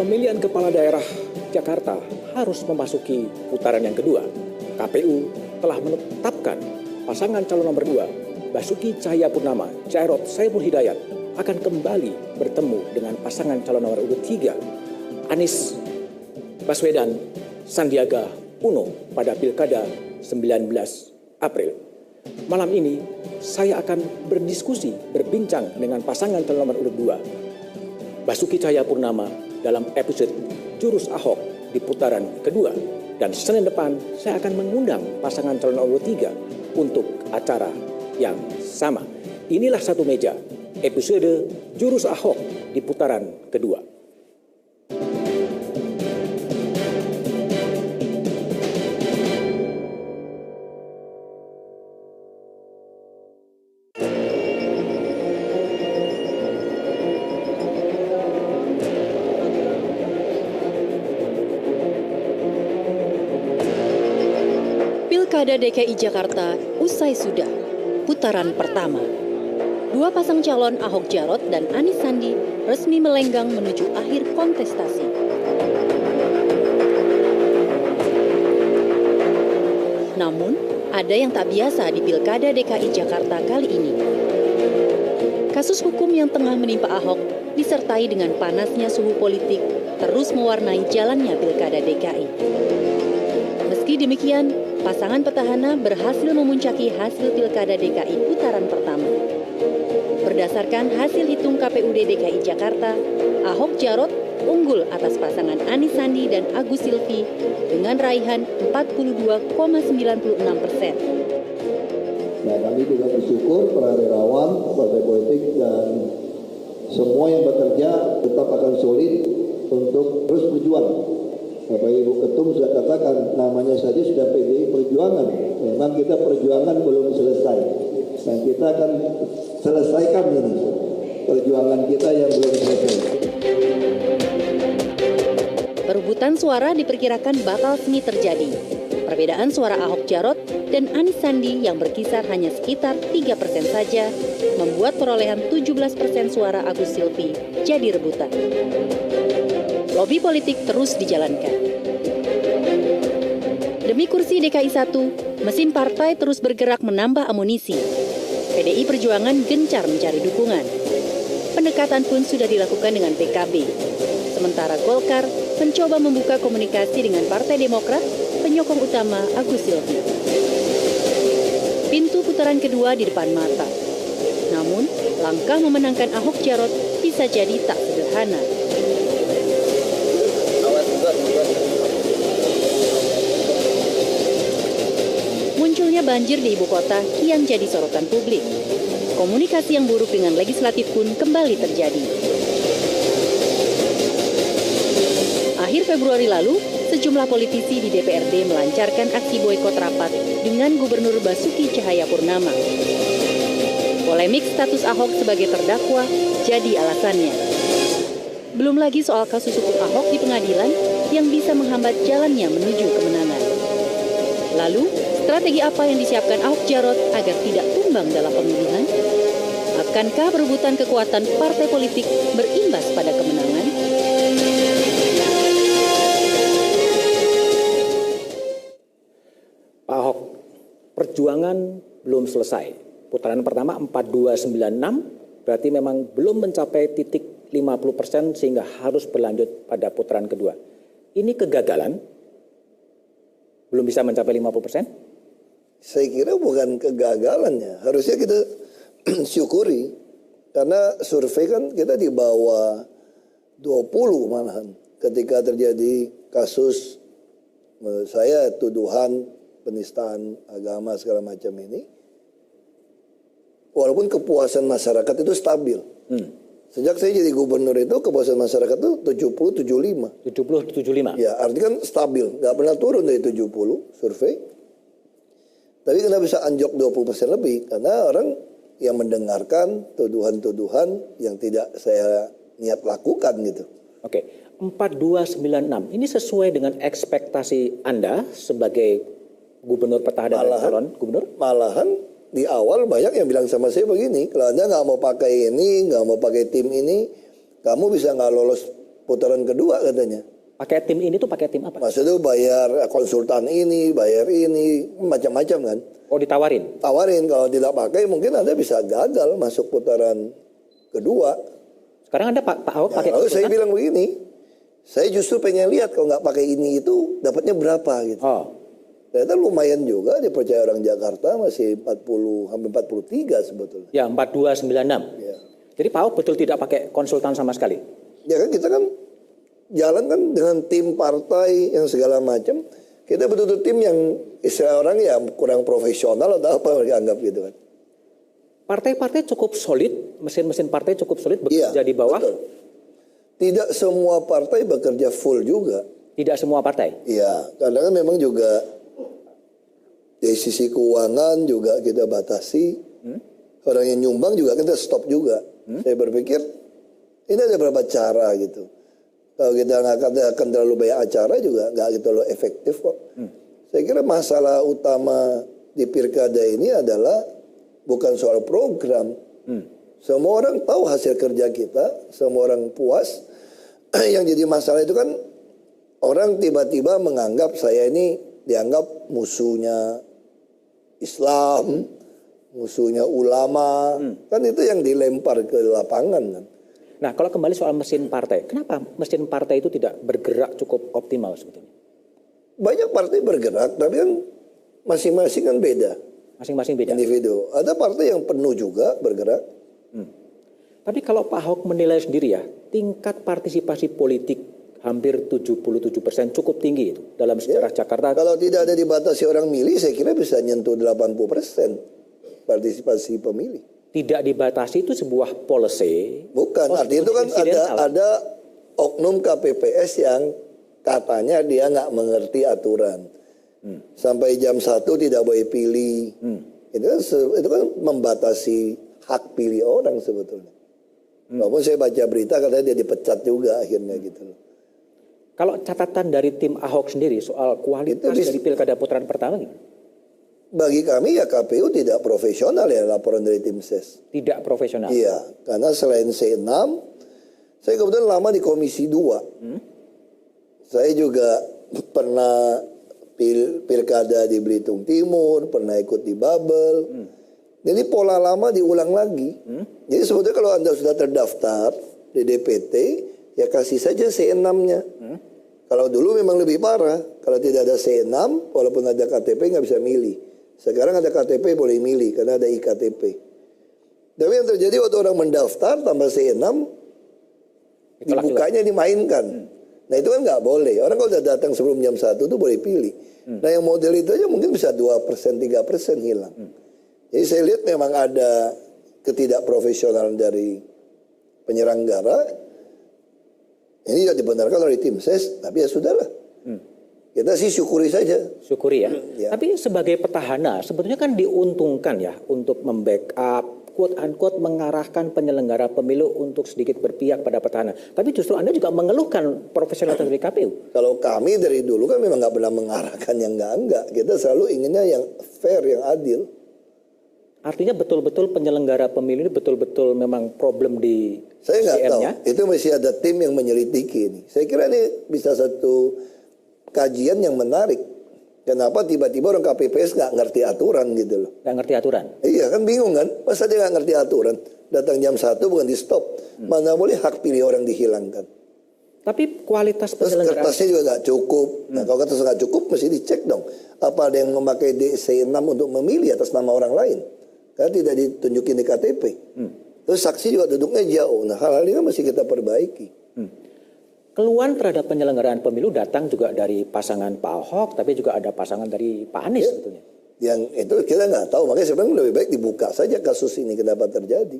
Pemilihan kepala daerah Jakarta harus memasuki putaran yang kedua. KPU telah menetapkan pasangan calon nomor 2, Basuki Cahayapurnama, Jarod Saiful Hidayat, akan kembali bertemu dengan pasangan calon nomor urut 3, Anies Baswedan Sandiaga Uno pada Pilkada 19 April. Malam ini saya akan berbincang dengan pasangan calon nomor urut 2, Basuki Cahayapurnama, dalam episode Jurus Ahok di putaran kedua. Dan Senin depan saya akan mengundang pasangan calon nomor 3 untuk acara yang sama. Inilah Satu Meja, episode Jurus Ahok di putaran kedua. Pilkada DKI Jakarta usai sudah, putaran pertama. Dua pasang calon Ahok Jarot dan Anies Sandi resmi melenggang menuju akhir kontestasi. Namun, ada yang tak biasa di Pilkada DKI Jakarta kali ini. Kasus hukum yang tengah menimpa Ahok disertai dengan panasnya suhu politik terus mewarnai jalannya Pilkada DKI. Meski demikian, pasangan petahana berhasil memuncaki hasil Pilkada DKI putaran pertama. Berdasarkan hasil hitung KPUD DKI Jakarta, Ahok Jarot unggul atas pasangan Anies Sandi dan Agus Silvi dengan raihan 42,96%. Nah, kami juga bersyukur para relawan, partai politik, dan semua yang bekerja tetap akan solid untuk terus berjuang. Bapak Ibu Ketum sudah katakan, namanya saja sudah PDI Perjuangan. Memang kita perjuangan belum selesai. Dan kita akan selesaikan ini, perjuangan kita yang belum selesai. Perebutan suara diperkirakan bakal sengit terjadi. Perbedaan suara Ahok Jarot dan Anies Sandi yang berkisar hanya sekitar 3% saja membuat perolehan 17% suara Agus Silvi jadi rebutan. Lobi politik terus dijalankan. Demi kursi DKI 1, mesin partai terus bergerak menambah amunisi. PDI Perjuangan gencar mencari dukungan. Pendekatan pun sudah dilakukan dengan PKB. Sementara Golkar mencoba membuka komunikasi dengan Partai Demokrat, penyokong utama Agus Silvi. Pintu putaran kedua di depan mata. Namun, langkah memenangkan Ahok Jarot bisa jadi tak sederhana. Munculnya banjir di ibu kota kian jadi sorotan publik. Komunikasi yang buruk dengan legislatif pun kembali terjadi. Akhir Februari lalu, sejumlah politisi di DPRD melancarkan aksi boikot rapat dengan Gubernur Basuki Cahayapurnama. Polemik status Ahok sebagai terdakwa jadi alasannya. Belum lagi soal kasus hukum Ahok di pengadilan yang bisa menghambat jalannya menuju kemenangan. Lalu, strategi apa yang disiapkan Ahok Jarot agar tidak tumbang dalam pemilihan? Akankah perebutan kekuatan partai politik berimbas pada kemenangan? Pak Ahok, perjuangan belum selesai. Putaran pertama 4296, berarti memang belum mencapai titik 50% sehingga harus berlanjut pada putaran kedua. Ini kegagalan? Belum bisa mencapai 50%? Saya kira bukan kegagalannya. Harusnya kita syukuri. Karena survei kan kita di bawah 20 malahan. Ketika terjadi kasus saya tuduhan penistaan agama segala macam ini. Walaupun kepuasan masyarakat itu stabil. Sejak saya jadi gubernur itu kepuasan masyarakat itu 70-75. 70-75? Ya, artinya kan stabil. Nggak pernah turun dari 70 survei. Tapi kenapa bisa anjok 20% lebih? Karena orang yang mendengarkan tuduhan-tuduhan yang tidak saya niat lakukan gitu. Oke, 4296 ini sesuai dengan ekspektasi Anda sebagai gubernur petahana dan calon gubernur? Malahan di awal banyak yang bilang sama saya begini, kalau Anda nggak mau pakai ini, nggak mau pakai tim ini, kamu bisa nggak lolos putaran kedua katanya. Pakai tim ini tuh pakai tim apa? Maksudnya bayar konsultan ini, bayar ini, macam-macam kan. Oh, ditawarin? Tawarin, kalau tidak pakai mungkin Anda bisa gagal masuk putaran kedua. Sekarang Anda Pak Ahok pakai Lalu saya konsultan? bilang begini, saya justru pengen lihat kalau nggak pakai ini itu dapatnya berapa gitu. Oh, Ternyata lumayan juga dipercaya orang Jakarta, masih 40, hampir 43 sebetulnya. ya 4296. Ya. Jadi Pak Ahok betul tidak pakai konsultan sama sekali? Ya kan kita kan jalan kan dengan tim partai yang segala macam. Kita betul-betul tim yang istilah orang ya kurang profesional atau apa mereka anggap gitu kan. Partai-partai cukup solid, mesin-mesin partai cukup solid bekerja di bawah. Betul. Tidak semua partai bekerja full juga. Tidak semua partai. Iya, karena kan memang juga dari sisi keuangan juga kita batasi. Orang yang nyumbang juga kita stop juga. Saya berpikir ini ada beberapa cara gitu. Kalau kita nggak akan terlalu banyak acara juga nggak terlalu efektif kok. Saya kira masalah utama di Pilkada ini adalah bukan soal program. Semua orang tahu hasil kerja kita, semua orang puas. Yang jadi masalah itu kan orang tiba-tiba menganggap saya ini dianggap musuhnya Islam, musuhnya ulama. Kan itu yang dilempar ke lapangan kan. Nah, kalau kembali soal mesin partai, kenapa mesin partai itu tidak bergerak cukup optimal sebetulnya? Banyak partai bergerak, tapi kan masing-masing kan beda. Masing-masing beda. Individu. Ada partai yang penuh juga bergerak. Tapi kalau Pak Ahok menilai sendiri ya, tingkat partisipasi politik hampir 77% cukup tinggi itu dalam sejarah Jakarta. Kalau tidak ada dibatasi orang milih, saya kira bisa nyentuh 80% partisipasi pemilih. Tidak dibatasi itu sebuah policy. Bukan, artinya itu kan ada oknum KPPS yang katanya dia nggak mengerti aturan. Sampai jam 1 tidak boleh pilih. Itu kan membatasi hak pilih orang sebetulnya. Walaupun saya baca berita katanya dia dipecat juga akhirnya gitu loh. Kalau catatan dari tim Ahok sendiri soal kualitas dari pilkada putaran pertama gimana? Bagi kami ya KPU tidak profesional ya laporan dari tim SES. Tidak profesional. Iya, karena selain C6, saya kebetulan lama di Komisi 2. Saya juga pernah pilkada di Belitung Timur, pernah ikut di Babel. Jadi pola lama diulang lagi. Jadi sebetulnya kalau Anda sudah terdaftar di DPT, ya kasih saja C6-nya. Kalau dulu memang lebih parah. Kalau tidak ada C6, walaupun ada KTP nggak bisa milih. Sekarang ada KTP boleh milih karena ada IKTP. Tapi yang terjadi waktu orang mendaftar tambah C6, dibukanya dimainkan. Nah itu kan nggak boleh. Orang kalau sudah datang sebelum jam 1 itu boleh pilih. Nah yang model itu aja mungkin bisa 2%, 3% hilang. Jadi saya lihat memang ada ketidakprofesionalan dari penyelenggara. Ini tidak dibenarkan oleh tim SES, tapi ya sudahlah. Kita sih syukuri saja. Syukuri ya. Ya. Tapi sebagai petahana sebetulnya kan diuntungkan ya untuk membackup, quote unquote mengarahkan penyelenggara pemilu untuk sedikit berpihak pada petahana. Tapi justru Anda juga mengeluhkan profesionalitas dari KPU. Kalau kami dari dulu kan memang nggak pernah mengarahkan yang enggak. Kita selalu inginnya yang fair, yang adil. Artinya betul-betul penyelenggara pemilu ini betul-betul memang problem di Saya nggak tahu. CM-nya. Itu masih ada tim yang menyelidiki ini. Saya kira ini bisa satu kajian yang menarik. Kenapa tiba-tiba orang KPPS nggak ngerti aturan gitu loh. Nggak ngerti aturan. Iya kan bingung kan. Masa dia nggak ngerti aturan. Datang jam 1 bukan di stop. Mana boleh hak pilih orang dihilangkan. Tapi kualitas Terus penyelenggaraan. kertasnya juga nggak cukup. Nah kalau kertas nggak cukup mesti dicek dong. Apa ada yang memakai DC6 untuk memilih atas nama orang lain. Karena tidak ditunjukin di KTP. Terus saksi juga duduknya jauh. Nah hal-hal ini kan mesti kita perbaiki. Keluhan terhadap penyelenggaraan pemilu datang juga dari pasangan Pak Ahok, tapi juga ada pasangan dari Pak Anies sebetulnya. Yang itu kita nggak tahu. Makanya sebenarnya lebih baik dibuka saja kasus ini kenapa terjadi.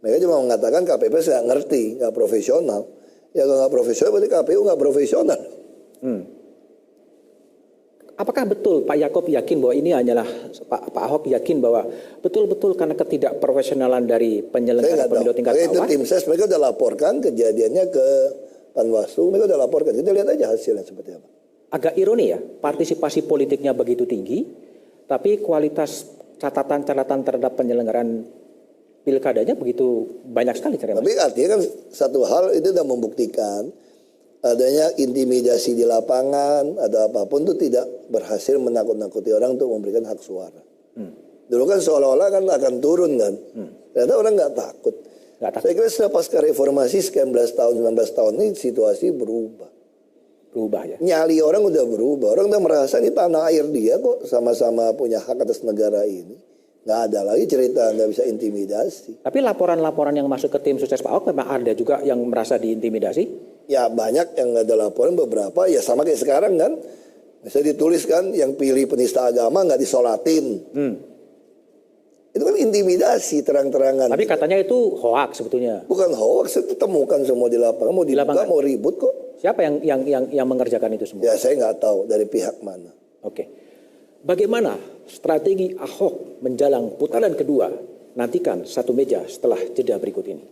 Mereka cuma mengatakan KPPS nggak ngerti, nggak profesional. Ya kalau nggak profesional berarti KPU nggak profesional. Apakah betul Pak Yaakob yakin bahwa ini hanyalah Pak Ahok yakin bahwa betul-betul karena ketidakprofesionalan dari penyelenggara pemilu tingkat bawah? Itu bawah? tim ses mereka sudah laporkan kejadiannya ke Panwaslu, mereka sudah laporkan. Kita lihat aja hasilnya seperti apa. Agak ironi ya, partisipasi politiknya begitu tinggi, tapi kualitas catatan-catatan terhadap penyelenggaraan pilkadanya begitu banyak sekali. Tapi artinya kan satu hal itu sudah membuktikan adanya intimidasi di lapangan, ada apapun itu tidak berhasil menakut-nakuti orang untuk memberikan hak suara. Dulu kan seolah-olah kan akan turun kan. Ternyata orang nggak takut. Saya kira setelah pasca reformasi sekian belas tahun, 19 tahun ini situasi berubah. Berubah ya. Nyali orang udah berubah. Orang udah merasa ini tanah air dia kok, sama-sama punya hak atas negara ini. Nggak ada lagi cerita nggak bisa intimidasi. Tapi laporan-laporan yang masuk ke tim sukses Pak Ahok memang ada juga yang merasa diintimidasi? Ya banyak yang nggak ada laporan, beberapa ya sama kayak sekarang kan. Misalnya dituliskan yang pilih penista agama nggak disolatin. Itu kan intimidasi terang-terangan. Tapi katanya itu hoaks sebetulnya. Bukan hoaks, itu temukan semua di lapangan. Mau dibuka, mau ribut kok. Siapa yang mengerjakan itu semua? Ya saya nggak tahu dari pihak mana. Oke. Bagaimana strategi Ahok menjelang putaran kedua? Nantikan satu meja setelah jeda berikut ini.